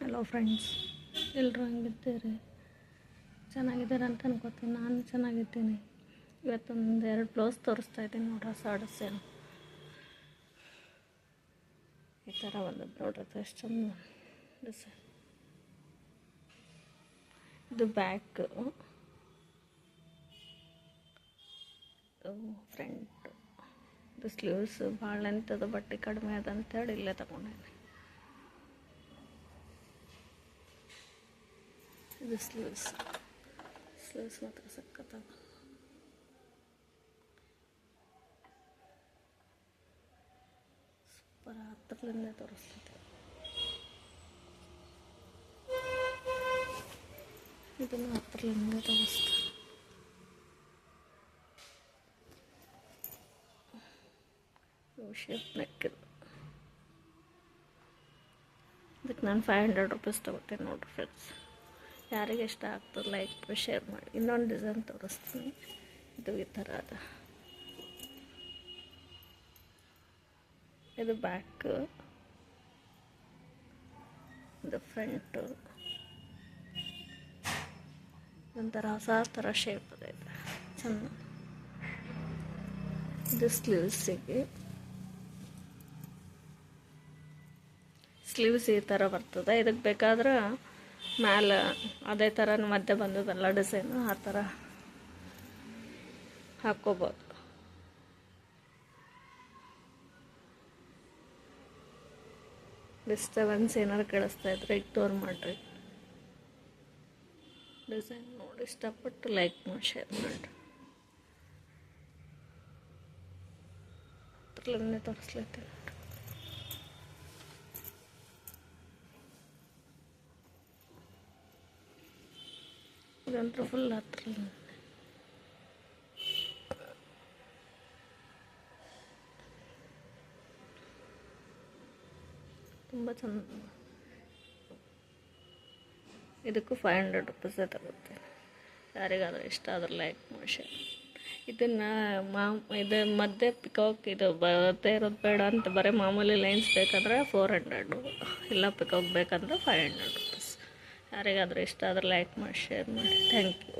Hello friends, ಎಲ್ಲರೂ ಹೆಂಗಿದ್ದೀರಿ? ಚೆನ್ನಾಗಿದ್ದೀರ ಅಂತ ಅನ್ಕೋತೀನಿ. ನಾನು ಚೆನ್ನಾಗಿದ್ದೀನಿ. ಇವತ್ತೊಂದು 2 ಬ್ಲೌಸ್ ತೋರಿಸ್ತಾ ಇದ್ದೀನಿ ನೋಡಿ, ಹೊಸ ಡಿಸೈನ್. ಈ ಥರ ಒಂದು ನೋಡ್ರಿ, ಎಷ್ಟೊಂದು ಡಿಸೈನ್. ಇದು ಬ್ಯಾಕ್, ಫ್ರಂಟ್. ಇದು ಸ್ಲೀವ್ಸ್ ಭಾಳ ಲೆಂತದ, ಬಟ್ಟೆ ಕಡಿಮೆ ಅದ ಅಂತೇಳಿ ಇಲ್ಲೇ ತಗೊಂಡೇನೆ. ಇದು ಸ್ಲೀವ್ಸ್ ಮಾತ್ರ ಸಕ್ಕತ್ತಾಗ. ಸೂಪರ್, ಹತ್ರಲಿಂದ ತೋರಿಸ್ತೈತೆ. ಇದನ್ನು ಹತ್ರಲಿಂದ ತೋರಿಸ್ತಾರೆ. Shape neck. ಇದಕ್ಕೆ ನಾನು 500 ರೂಪೀಸ್ ತೊಗೋತೀನಿ ನೋಡ್ರಿ ಫ್ರೆಂಡ್ಸ್. ಯಾರಿಗೆ ಇಷ್ಟ ಆಗ್ತದೆ ಲೈಕ್ ಶೇರ್ ಮಾಡಿ. ಇನ್ನೊಂದು ಡಿಸೈನ್ ತೋರಿಸ್ತೀನಿ. ಇದು ಈ ಥರ ಅದ. ಇದು ಬ್ಯಾಕ್, ಇದು ಫ್ರಂಟು. ಒಂಥರ ಹೊಸ ಥರ ಶೇಪ್ ಅದ. ಇದು ಚೆಂದ. ಇದು ಸ್ಲೀವ್ಸ್ ಈ ಥರ ಬರ್ತದೆ. ಇದಕ್ಕೆ ಬೇಕಾದ್ರೆ ಮ್ಯಾಲೆ ಅದೇ ಥರ ಮಧ್ಯೆ ಬಂದದಲ್ಲ ಡಿಸೈನು, ಆ ಥರ ಹಾಕ್ಕೋಬೋದು. ಡಿಸ್ಟರ್ಬೆನ್ಸ್ ಏನಾರು ಕೇಳಿಸ್ತಾ ಇದ್ರೆ ಇಗ್ನೋರ್ ಮಾಡಿರಿ. ಡಿಸೈನ್ ನೋಡಿ ಇಷ್ಟಪಟ್ಟು ಲೈಕ್ ಮಾಡಿ, ಶೇರ್ ಮಾಡಿರಿ. ಅದ್ರಲ್ಲೇ ತೋರಿಸ್ಲತ್ತೀನಿ. ಇದಂತೂ ಫುಲ್ ಹತ್ರ ತುಂಬ ಚೆಂದ. ಇದಕ್ಕೂ 500 ರೂಪೀಸೇ ತಗೋತೀನಿ. ಯಾರಿಗಾದ್ರೂ ಇಷ್ಟ ಆದ್ರೆ ಲೈಕ್ ಮಾಡಿ, ಶೇರ್. ಇದನ್ನು ಇದು ಮಧ್ಯೆ ಪಿಕಾಕ್ ಇದು ಬರದೇ ಇರೋದು ಬೇಡ ಅಂತ ಬರೀ ಮಾಮೂಲಿ ಲೈನ್ಸ್ ಬೇಕಾದ್ರೆ 400, ಇಲ್ಲ ಪಿಕಾಕ್ ಬೇಕಂದ್ರೆ 500 ರೂಪೀಸ್. ಯಾರಿಗಾದ್ರೂ ಇಷ್ಟ ಆದ್ರೆ ಲೈಕ್ ಮಾಡಿ, ಶೇರ್ ಮಾಡಿ. Thank you.